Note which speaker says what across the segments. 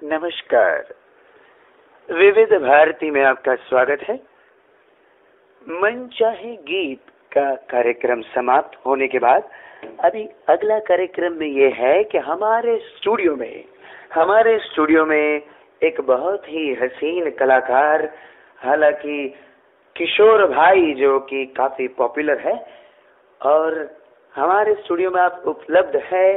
Speaker 1: नमस्कार। विविध भारती में आपका स्वागत है। मनचाहे गीत का कार्यक्रम समाप्त होने के बाद अभी अगला कार्यक्रम में ये है कि हमारे स्टूडियो में एक बहुत ही हसीन कलाकार, हालांकि किशोर भाई, जो कि काफी पॉपुलर है, और हमारे स्टूडियो में आप उपलब्ध है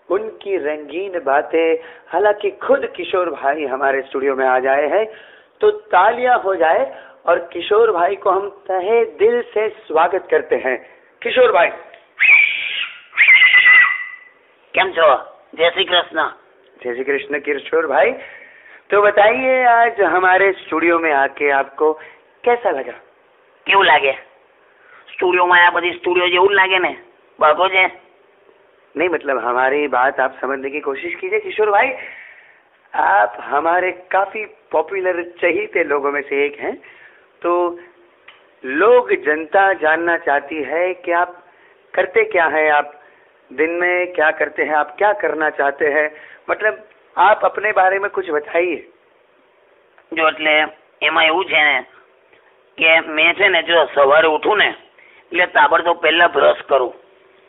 Speaker 1: उनकी रंगीन बातें। हालांकि खुद किशोर भाई हमारे स्टूडियो में आ जाए हैं, तो तालियां हो जाए और किशोर भाई को हम तहे दिल से स्वागत करते हैं। किशोर भाई,
Speaker 2: केम छो? जय श्री कृष्ण।
Speaker 1: जय श्री कृष्ण किशोर भाई। तो बताइए, आज हमारे स्टूडियो में आके आपको कैसा लगा?
Speaker 2: केवं लागे? स्टूडियो में आया बधी स्टूडियो जेवुं लागे ने? बागो जे
Speaker 1: नहीं, मतलब हमारी बात आप समझने की कोशिश कीजिए किशोर भाई। आप हमारे काफी पॉपुलर चहीते लोगों में से एक हैं, तो लोग, जनता जानना चाहती है कि आप करते क्या हैं, आप दिन में क्या करते हैं, आप क्या करना चाहते हैं, मतलब आप अपने बारे में कुछ बताइए।
Speaker 2: जो એટલે એમાં એવું છે ને કે મેં છે ને જો સવારે ઉઠું ને એટલે તાબડતોબ પહેલા બ્રશ કરું.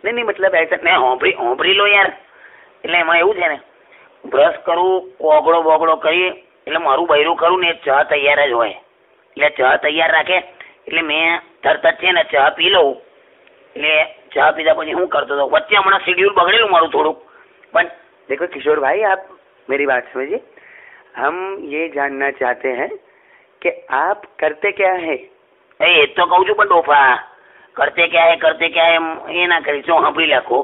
Speaker 1: नहीं, मतलब ऐसा
Speaker 2: ને હોંભરી લો યાર. એટલે એમાં એવું છે ને, બ્રશ કરું, કોગળો બોગળો કરી એટલે મારું બૈરું કરું ને ચા તૈયાર જ હોય. એટલે ચા તૈયાર રાખે એટલે મેં તરત છે ને ચા પી લઉં. એટલે ચા પીધા પછી હું કરતો હતો, વચ્ચે હમણાં શેડ્યુલ બગડેલું મારું થોડુંક. પણ
Speaker 1: देखो किशोर भाई, आप मेरी बात समझिए। हम ये जानना चाहते हैं कि आप करते क्या है।
Speaker 2: એ તો કહું છું, પણ ડોફા કરતે ક્યાં હે એ ના કરીશું, સાંભળી રાખો.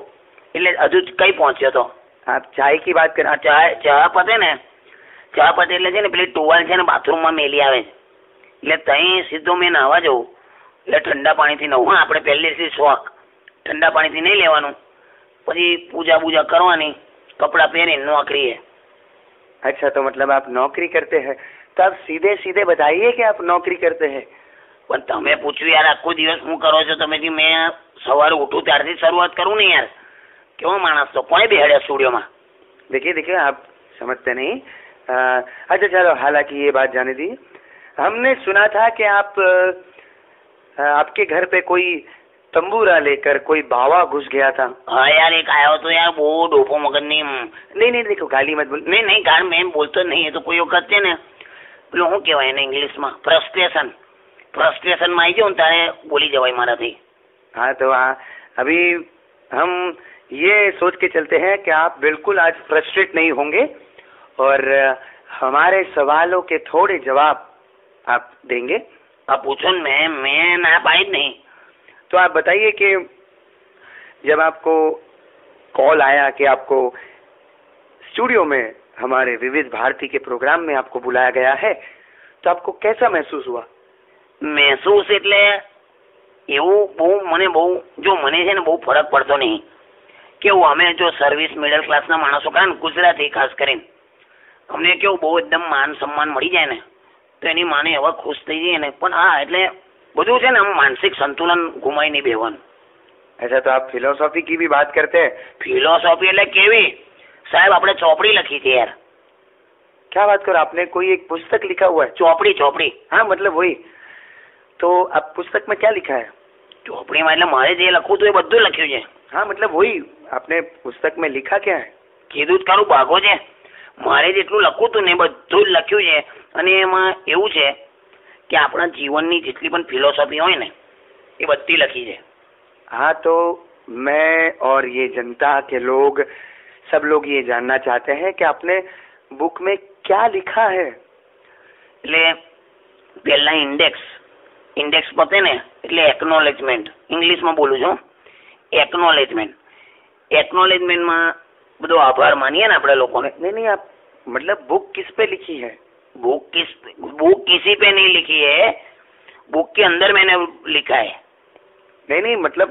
Speaker 2: એટલે હજુ કઈ પહોંચ્યો તો?
Speaker 1: आप चाय की बात कर।
Speaker 2: ચા પતે ને, ચા પતે એટલે છે ને પેલી ટુવાલ છે ને બાથરૂમમાં મેલી આવે છે. એટલે તઈ સીધો મેં નાહવા જવું. એટલે ઠંડા પાણીથી નવું. આપણે પહેલેથી શોખ, ઠંડા પાણીથી નહીં લેવાનું. પછી પૂજા બૂજા કરવાની, कपड़ा पहने नौकरी है।
Speaker 1: अच्छा, तो मतलब आप नौकरी करते हैं, तो आप सीधे सीधे बताइए कि आप नौकरी करते हैं।
Speaker 2: પણ તમે પૂછ્યું યાર, આખો દિવસ શું કરો છો તમે? મેં સવારે ઉઠું ત્યારથી શરૂઆત કરું ને યાર. કેવો માણસ તો કોને બેહાડ્યા સ્ટુડિયોમાં?
Speaker 1: देखिए आप समझते नहीं। अच्छा चलो, हालांकि ये बात जाने दीजिए। हमने सुना था कि आपके घर पे कोई तंबूरा लेकर कोई बावा घुस गया था।
Speaker 2: हाँ यार, एक आया तो यार वो डोफो मगन
Speaker 1: नहीं, देखो गाली मत बोल।
Speaker 2: नहीं गाल मैं बोलतो नहीं है तो कोई वखत है ने પેલું શું કહેવાય એને ઇંગ્લિશમાં ફ્રસ્ટ્રેશનમાં આવી જાઉં ને તારે બોલી જવાય મારાથી.
Speaker 1: हाँ, तो अभी हम ये सोच के चलते हैं कि आप बिल्कुल आज फ्रस्ट्रेट नहीं होंगे और हमारे सवालों के थोड़े जवाब आप देंगे।
Speaker 2: आप पूछो मैं ना पाई नहीं।
Speaker 1: तो आप बताइए कि जब आपको कॉल आया कि आपको स्टूडियो में हमारे विविध भारती के प्रोग्राम में आपको बुलाया गया है, तो आपको कैसा महसूस हुआ?
Speaker 2: महसूस એટલે એવું મને છે ને બહુ ફરક પડતો નહીં. કેવું, અમે જો સર્વિસ મિડલ ક્લાસના માણસો કરે ને, ગુજરાતી ખાસ કરીને, અમને કેવું બહુ એકદમ માન સન્માન મળી જાય ને, તો એની માને એવા ખુશ થઈ જાય ને. પણ હા, એટલે બધું છે ને આમ માનસિક સંતુલન ગુમાઈ નહીં બેવાનું.
Speaker 1: अच्छा, तो आप फिलोसॉफी की भी बात करते हैं?
Speaker 2: फिलोसॉफी એટલે કેવી સાહેબ? આપણે ચોપડી લખી છે યાર.
Speaker 1: क्या बात करो, आपने कोई एक पुस्तक लिखा हुआ है?
Speaker 2: ચોપડી
Speaker 1: हाँ, मतलब वही। तो आप पुस्तक में क्या लिखा है?
Speaker 2: ચોપડીમાં એટલે મારે જે લખવું હતું એ બધું લખ્યું છે.
Speaker 1: हाँ, मतलब वही, आपने पुस्तक में लिखा क्या है?
Speaker 2: કીધું જ ખરું, ભાગો છે. મારે જેટલું લખવું હતું ને બધું જ લખ્યું છે. અને એમાં એવું છે કે આપણા જીવનની જેટલી પણ ફિલોસોફી હોય ને એ બધી લખી છે.
Speaker 1: हाँ, तो मैं और ये जनता के लोग, सब लोग ये जानना चाहते हैं कि आपने बुक में क्या लिखा है।
Speaker 2: એટલે પહેલા ઇન્ડેક્સ પતે ને એટલે એકનોલેજમેન્ટ, ઇંગ્લિશમાં બોલું છું. એકનોલેજમેન્ટમાં બધો આભાર માનીએ ને આપણે લોકોને.
Speaker 1: नहीं, आप मतलब बुक किस पे लिखी है?
Speaker 2: बुक किसी पे नहीं लिखी है, बुक के अंदर मैंने लिखा है.
Speaker 1: नहीं, मतलब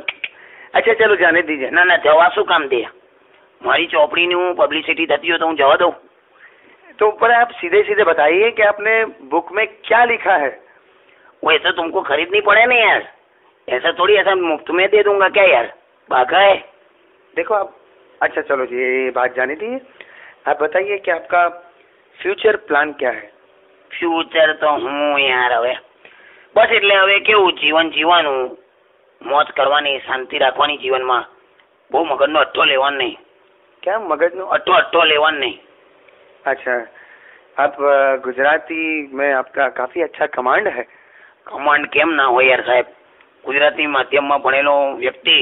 Speaker 1: अच्छा चलो जाने दीजिए।
Speaker 2: ના જવા શું કામ દે? મારી ચોપડીની હું પબ્લિસિટી થતી હોય તો હું જવા દઉં?
Speaker 1: तो पर आप सीधे सीधे बताइए कि आपने बुक में क्या लिखा है।
Speaker 2: वो ऐसा तुमको खरीदनी पड़े ना यार, ऐसा थोड़ी ऐसा मुफ्त में दे दूंगा क्या यार, भागा है।
Speaker 1: देखो आप, अच्छा चलो जी ये बात जाने दीजिए। आप बताइए कि आपका फ्यूचर प्लान क्या है?
Speaker 2: ફ્યુચર તો હું યાર હવે બસ એટલે હવે કેવું જીવન જીવવાનું, મોજ કરવાની, શાંતિ રાખવાની જીવનમાં. બહુ મગજનો અટ્ટો લેવાનો નહીં.
Speaker 1: क्या मगज नो?
Speaker 2: અટ્ટો લેવાનો નહીં.
Speaker 1: अच्छा, आप गुजराती में आपका काफी अच्छा कमांड है.
Speaker 2: કમાન્ડ કેમ ના હોય યાર સાહેબ? ગુજરાતી માધ્યમમાં ભણેલો વ્યક્તિ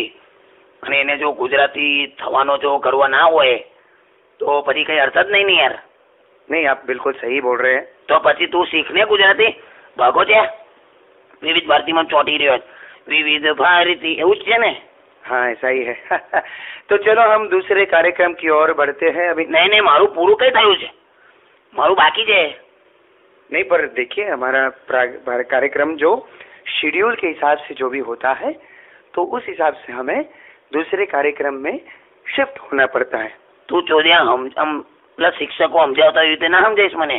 Speaker 2: અને એને જો ગુજરાતી થવાનો જો ગર્વ ના હોય તો પછી કઈ અર્થ જ નહીં ને યાર.
Speaker 1: नहीं, आप बिल्कुल सही बोल रहे हैं.
Speaker 2: તો પછી તું શીખને ગુજરાતી. ભાગો છે વિવિધ ભારતીમાં ચોંટી રહ્યો છે. વિવિધ ભારતી એવું જ છે ને?
Speaker 1: हाँ, ऐसा ही है. तो चलो हम दूसरे कार्यक्रम की ओर बढ़ते हैं अभी.
Speaker 2: નહીં નહીં, મારું પૂરું કઈ થયું છે? મારું બાકી છે.
Speaker 1: नहीं, पर देखिए हमारा कार्यक्रम जो शेड्यूल के हिसाब से जो भी होता है तो उस हिसाब से हमें दूसरे कार्यक्रम में शिफ्ट होना पड़ता है.
Speaker 2: તું ચોદ્યા પેલા શિક્ષકો સમજાવતા એવી રીતે ના સમજાઈશ મને.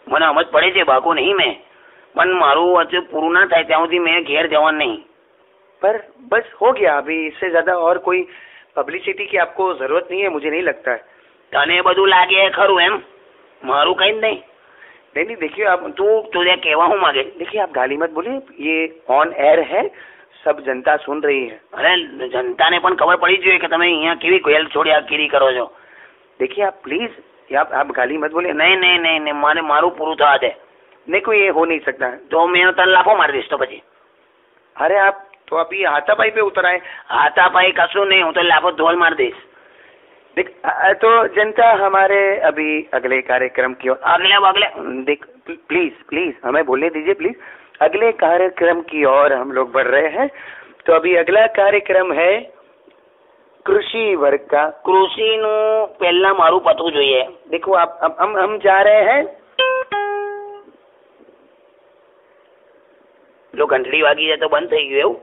Speaker 2: મને સમજ પડે છે, ભાગો નહીં મેં, પણ મારું હજુ પૂરું ના થાય ત્યાં સુધી મેં ઘેર જવાનું નહીં.
Speaker 1: पर बस हो गया, अभी इससे ज्यादा और कोई पब्लिसिटी की आपको जरूरत नहीं है, मुझे नहीं लगता है.
Speaker 2: તને બધું લાગે ખરું એમ? મારું કઈ જ નહીં.
Speaker 1: नहीं नहीं, देखिए आप
Speaker 2: તું ચોદ્યા કહેવા હું માગે?
Speaker 1: देखिए आप गाली मत बोलिए, ये ऑन एयर है, सब जनता सुन रही है.
Speaker 2: અરે જનતાને પણ ખબર પડી જોઈએ કે તમે અહીંયા કેવી ગેલ છોડી કીરી કરો છો.
Speaker 1: देखिए आप प्लीज, आप गाली मत बोलिए.
Speaker 2: નહીં નહીં નહીં નહીં, મારે મારું પૂરું થવા દે.
Speaker 1: नहीं, कोई ये हो नहीं सकता है.
Speaker 2: તો મેં તને લાફો મારી દઈશ. તો પછી
Speaker 1: अरे आप तो अभी हाथापाई पे उतर आए.
Speaker 2: હાથાપાઈ કશું નહીં, હું તો લાફો ધોલ મારી દઈશ.
Speaker 1: देख, तो जनता हमारे अभी अगले कार्यक्रम की ओर.
Speaker 2: આગલે બગલે
Speaker 1: देख प्लीज प्लीज हमें बोलने दीजिए प्लीज. अगले कार्यक्रम की ओर हम लोग बढ़ रहे हैं. तो अभी अगला कार्यक्रम है कृषि वर्ग का.
Speaker 2: કૃષિનું પહેલા મારું પતવું જોઈએ.
Speaker 1: देखो आप हम जा रहे हैं.
Speaker 2: જો ઘંટડી વાગી જાય તો બંધ થઈ ગયું એવું?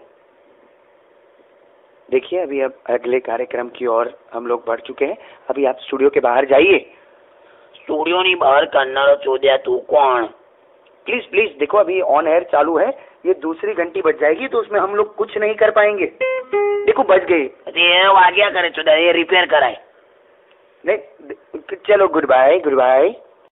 Speaker 1: देखिए अभी अब अगले कार्यक्रम की ओर हम लोग बढ़ चुके हैं. अभी आप स्टूडियो के बाहर जाइए.
Speaker 2: સ્ટુડિયોની બહાર કાઢનારો ચોદ્યા તું કોણ?
Speaker 1: प्लीज प्लीज, देखो अभी ऑन एयर चालू है, ये दूसरी घंटी बज जाएगी तो उसमें हम लोग कुछ नहीं कर पाएंगे. देखो बज गई.
Speaker 2: એ વાગ્યા કરે ચોદ્યા, એ રિપેર કરાય.
Speaker 1: नहीं, चलो गुड बाय गुड बाय.